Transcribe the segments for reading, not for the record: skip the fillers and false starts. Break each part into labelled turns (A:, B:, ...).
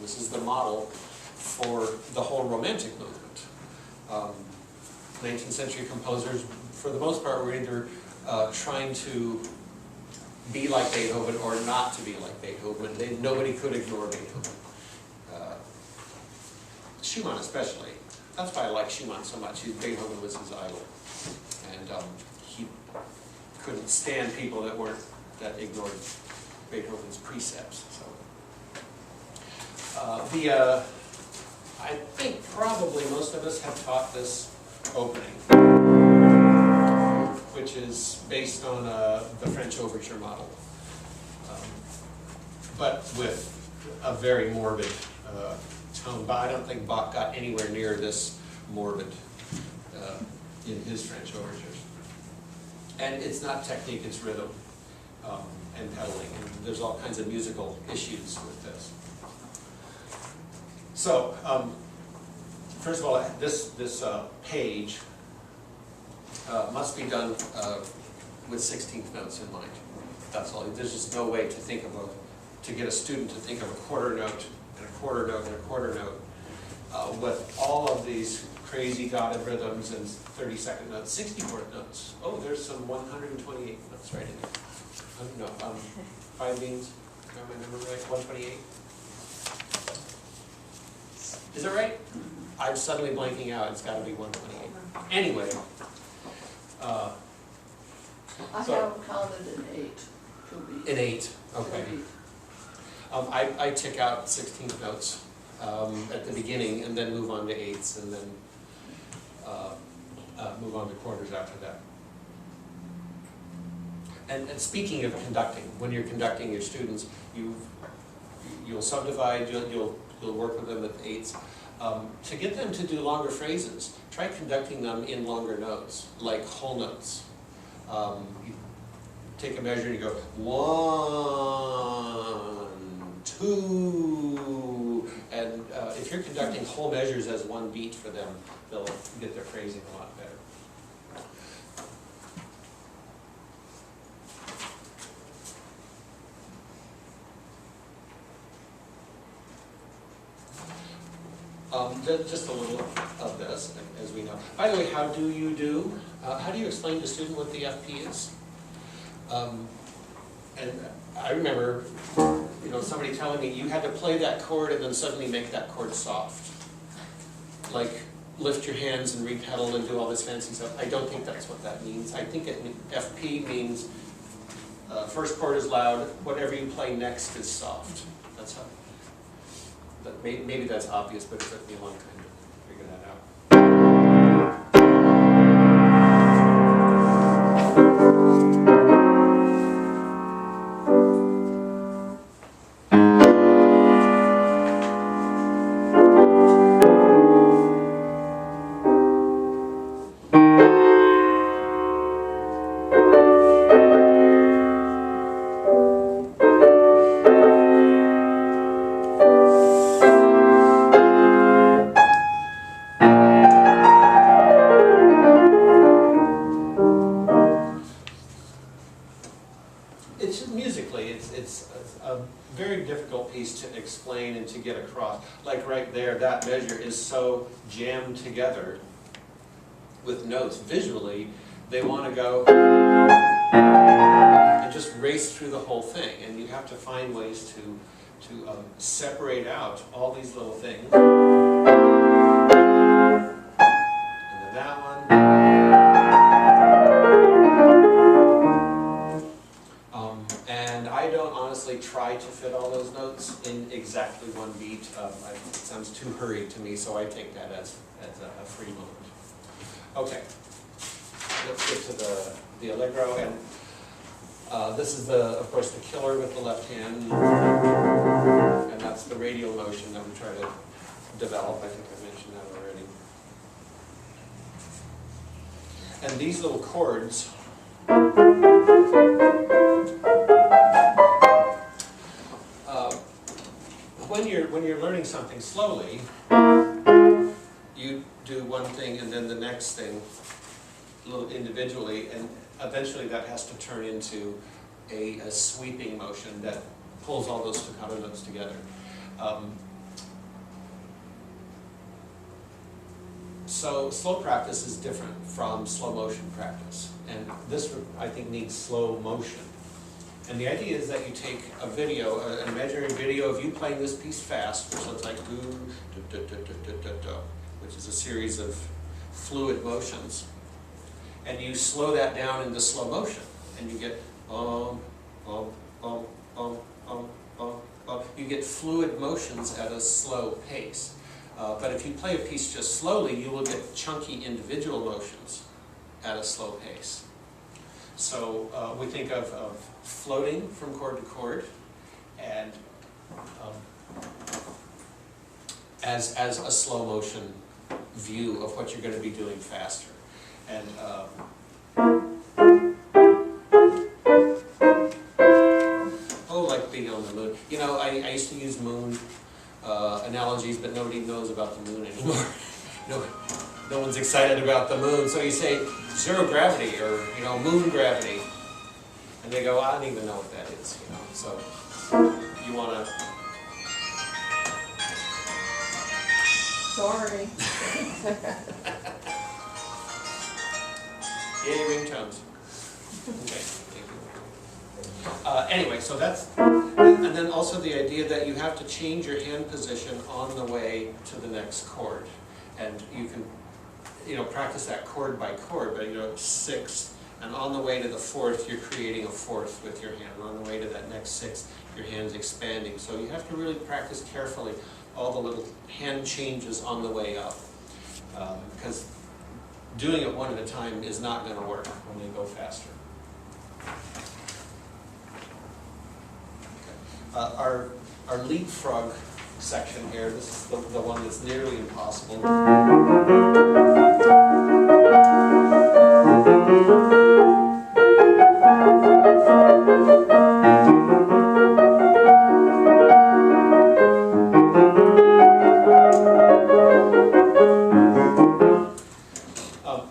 A: This is the model for the whole Romantic movement. 19th century composers, for the most part, were either trying to be like Beethoven or not to be like Beethoven. Nobody could ignore Beethoven. Schumann especially. That's why I like Schumann so much. Beethoven was his idol. And he couldn't stand people that ignored Beethoven's precepts. So, I think probably most of us have taught this opening, which is based on the French overture model, but with a very morbid tone. But I don't think Bach got anywhere near this morbid in his French overtures. And it's not technique, it's rhythm and pedaling. And there's all kinds of musical issues with this. So, first of all, this page must be done with 16th notes in mind. That's all. There's just no way to get a student to think of a quarter note and a quarter note and a quarter note with all of these crazy dotted rhythms and 32nd notes, 64th notes. Oh, there's some 128 notes right in there. No, 5 beats. Am I remember right? 128. Is it right? I'm suddenly blanking out. It's got to be 128. Anyway.
B: I have counted in 8 to be.
A: In 8, okay. I tick out 16th notes at the beginning and then move on to 8ths and then move on to quarters after that. And speaking of conducting, when you're conducting your students, you'll subdivide, you'll work with them at 8ths. To get them to do longer phrases, try conducting them in longer notes, like whole notes. You take a measure and you go 1, 2, and if you're conducting whole measures as one beat for them, they'll get their phrasing a lot better. Just a little of this, as we know. By the way, how do you explain to a student what the FP is? And I remember, somebody telling me you had to play that chord and then suddenly make that chord soft. Like lift your hands and re-pedal and do all this fancy stuff. I don't think that's what that means. I think FP means first chord is loud, whatever you play next is soft. That's how. But maybe that's obvious, but it took me a long time to figure that out. Explain and to get across. Like right there, that measure is so jammed together with notes. Visually, they want to go and just race through the whole thing. And you have to find ways to separate out all these little things. And then that one. And I don't honestly try to fit all those notes in exactly one beat. It sounds too hurried to me, so I take that as a free moment. Okay, let's get to the allegro, and this is of course, the killer with the left hand, and that's the radial motion that we try to develop. I think I mentioned that already. And these little chords. When you're learning something slowly, you do one thing and then the next thing a little individually, and eventually that has to turn into a sweeping motion that pulls all those staccato notes together. So slow practice is different from slow motion practice. And this, I think, needs slow motion. And the idea is that you take a video, an imaginary video of you playing this piece fast, which looks like do, do, do, do, do, do, do, do, which is a series of fluid motions. And you slow that down into slow motion. And you get you get fluid motions at a slow pace. But if you play a piece just slowly, you will get chunky individual motions at a slow pace. So we think of floating from chord to chord, and as a slow motion view of what you're going to be doing faster. And like being on the moon. You know, I used to use moon analogies, but nobody knows about the moon anymore. No one's excited about the moon. So you say zero gravity or, you know, moon gravity. And they go, I don't even know what that is, you know. So you want to...
B: Sorry.
A: Yay, ringtones. Okay, thank you. Anyway, so that's... And then also the idea that you have to change your hand position on the way to the next chord. And you can, you know, practice that chord by chord, but you know, sixth, and on the way to the fourth, you're creating a fourth with your hand. And on the way to that next sixth, your hand's expanding. So you have to really practice carefully all the little hand changes on the way up. Because doing it one at a time is not going to work when you go faster. Okay. Our leapfrog section here, this is the one that's nearly impossible.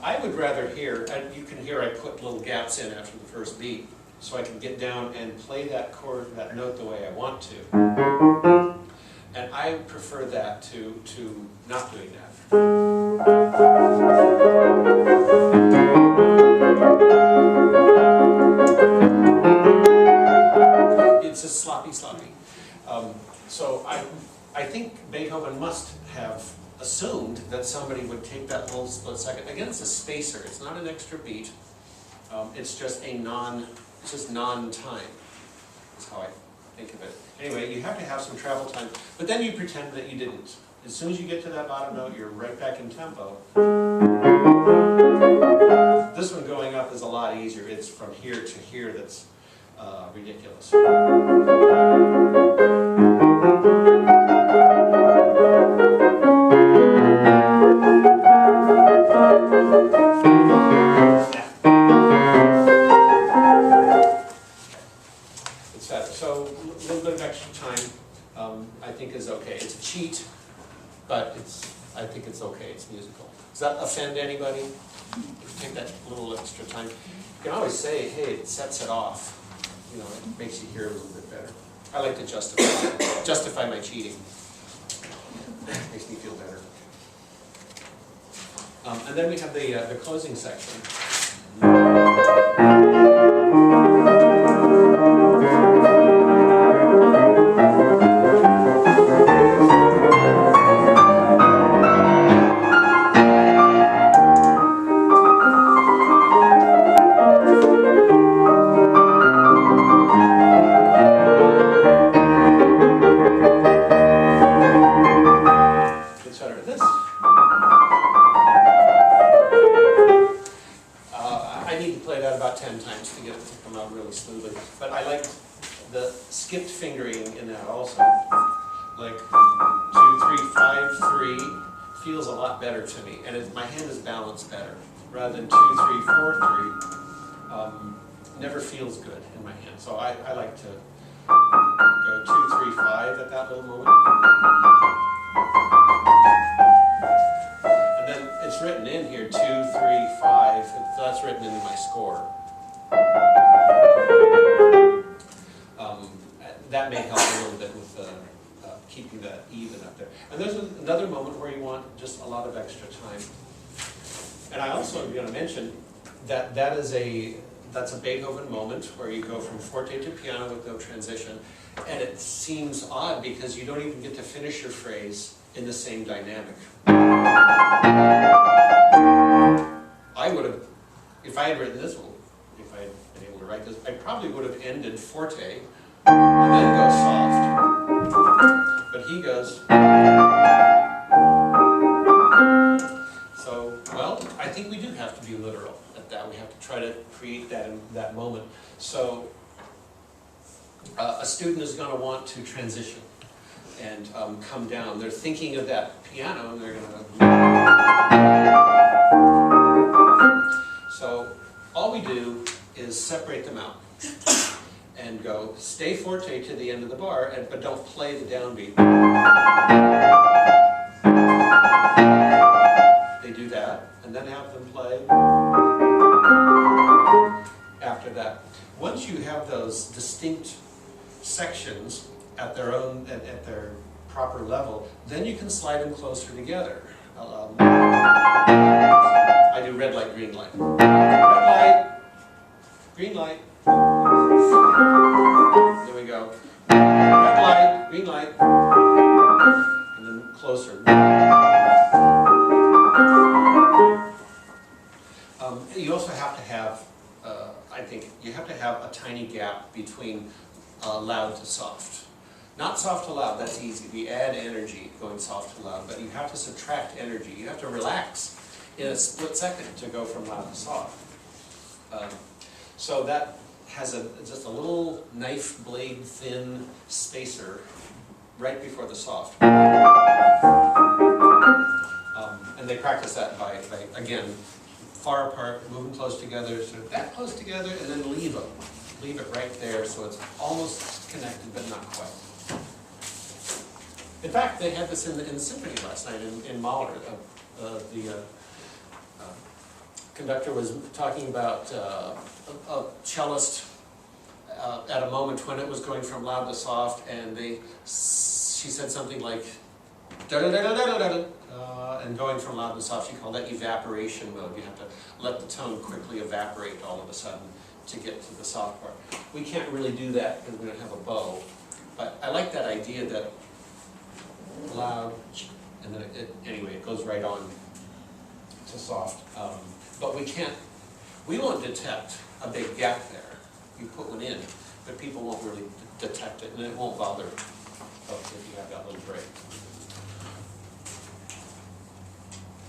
A: I would rather hear, and you can hear I put little gaps in after the first beat, so I can get down and play that chord, that note the way I want to. And I prefer that to not doing that. It's just sloppy. So I think Beethoven must have assumed that somebody would take that little split second. Again, it's a spacer. It's not an extra beat. It's just non-time. That's how I think of it. Anyway, you have to have some travel time, but then you pretend that you didn't. As soon as you get to that bottom note, you're right back in tempo. This one going up is a lot easier. It's from here to here that's ridiculous. So a little bit of extra time, I think is okay. It's a cheat, but I think it's okay. It's musical. Does that offend anybody? If you take that little extra time, you can always say, "Hey, it sets it off." You know, it makes you hear a little bit better. I like to justify my cheating. Makes me feel better. And then we have the closing section. I need to play that about 10 times to get it to come out really smoothly. But I like the skipped fingering in that also. Like 2, 3, 5, 3 feels a lot better to me, and my hand is balanced better rather than 2, 3, 4, 3. Never feels good in my hand, so I like to go 2, 3, 5 at that little moment. And then it's written in here 2, 3, 5. So that's written into my score. That may help a little bit with keeping that even up there. And there's another moment where you want just a lot of extra time. And I also am going to mention that that's a Beethoven moment where you go from forte to piano with no transition, and it seems odd because you don't even get to finish your phrase in the same dynamic. I would have, if I had written this, well, if I had been able to write this, I probably would have ended forte and then go soft. But he goes. So, well, I think we do have to be literal at that. We have to try to create that in that moment. So, a student is going to want to transition and come down. They're thinking of that piano and they're going to... So, all we do is separate them out and go, stay forte to the end of the bar, but don't play the downbeat. They do that, and then have them play after that. Once you have those distinct sections at their own, at their proper level, then you can slide them closer together. I do red light, green light. Red light, green light. There we go. Red light, green light, and then closer. You also have to have, I think, you have to have a tiny gap between loud to soft. Not soft to loud, that's easy. We add energy going soft to loud, but you have to subtract energy. You have to relax in a split second to go from loud to soft. So that has just a little knife blade thin spacer right before the soft. And they practice that by again, far apart, moving close together, sort of that close together, and then leave them. Leave it right there so it's almost connected, but not quite. In fact, they had this in the symphony last night in Mahler. The conductor was talking about a cellist at a moment when it was going from loud to soft, and she said something like da-da-da-da-da-da-da, and going from loud to soft. She called that evaporation mode. You have to let the tone quickly evaporate all of a sudden to get to the soft part. We can't really do that because we don't have a bow, but I like that idea that loud, and then anyway, it goes right on to soft. But we won't detect a big gap there. You put one in, but people won't really detect it, and it won't bother folks if you have that little break.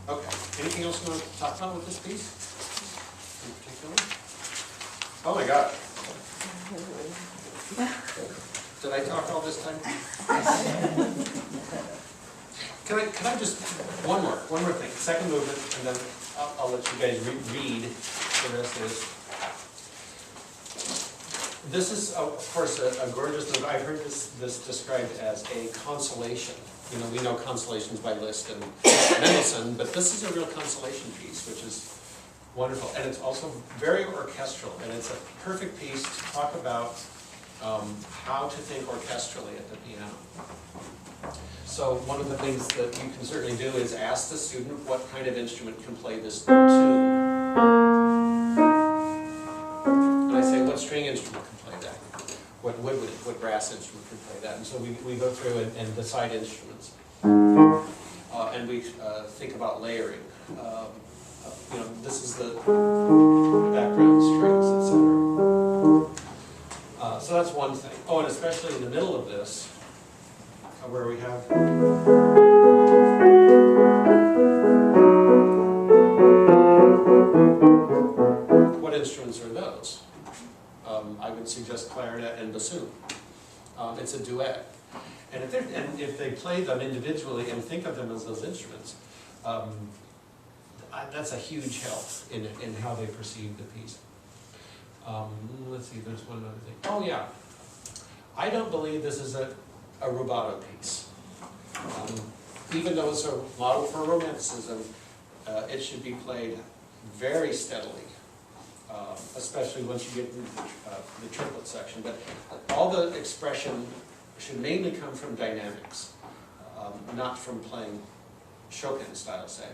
A: Okay, anything else you want to talk about with this piece in particular? Oh my God. Did I talk all this time? Can I just, one more thing, second movement, and then I'll let you guys read the rest of this. This is, of course, a gorgeous movement. I've heard this described as a consolation. You know, we know consolations by Liszt and Mendelssohn, but this is a real consolation piece, which is wonderful. And it's also very orchestral, and it's a perfect piece to talk about how to think orchestrally at the piano. So one of the things that you can certainly do is ask the student what kind of instrument can play this tune. And I say, what string instrument can play that? What brass instrument can play that? And so we go through and decide instruments. And we think about layering. You know, this is the background strings, etc. So that's one thing. Oh, and especially in the middle of this, where we have what instruments are those? I would suggest clarinet and bassoon. It's a duet, and if they play them individually and think of them as those instruments, that's a huge help in how they perceive the piece. Let's see, there's one other thing. Oh yeah, I don't believe this is a rubato piece. Even though it's a model for romanticism, it should be played very steadily, especially once you get into the triplet section. But all the expression should mainly come from dynamics, not from playing Chopin style, say.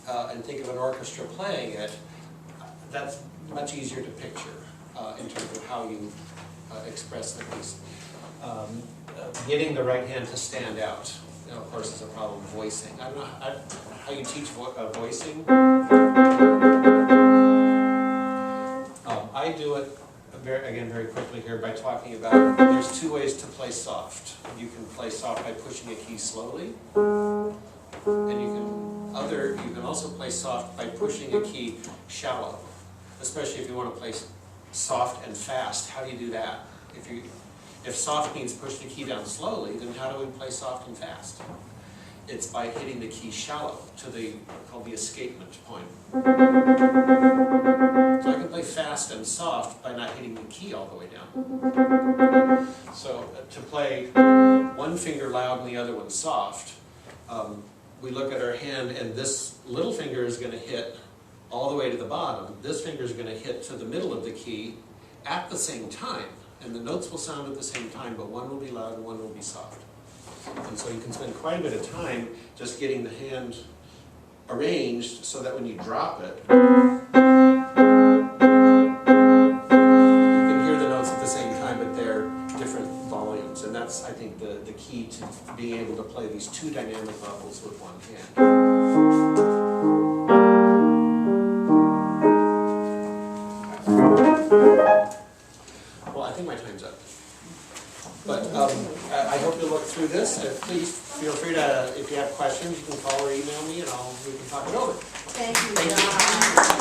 A: and think of an orchestra playing it, that's much easier to picture in terms of how you express the piece. Getting the right hand to stand out, of course, is a problem. Voicing. I don't know how you teach voicing. I do it very quickly here by talking about there's two ways to play soft. You can play soft by pushing a key slowly, and you can also play soft by pushing a key shallow, especially if you want to play soft and fast. How do you do that? If soft means push the key down slowly, then how do we play soft and fast? It's by hitting the key shallow to called the escapement point. So I can play fast and soft by not hitting the key all the way down. So to play one finger loud and the other one soft, we look at our hand and this little finger is going to hit all the way to the bottom. This finger is going to hit to the middle of the key at the same time. And the notes will sound at the same time, but one will be loud and one will be soft. And so you can spend quite a bit of time just getting the hand arranged so that when you drop it, you can hear the notes at the same time, but they're different volumes. And that's, I think, the key to being able to play these two dynamic levels with one hand. Well, I think my time's up. But I hope you'll look through this. Please feel free to, if you have questions, you can call or email me and we can talk it over.
C: Thank you,
A: Thank you.
C: John.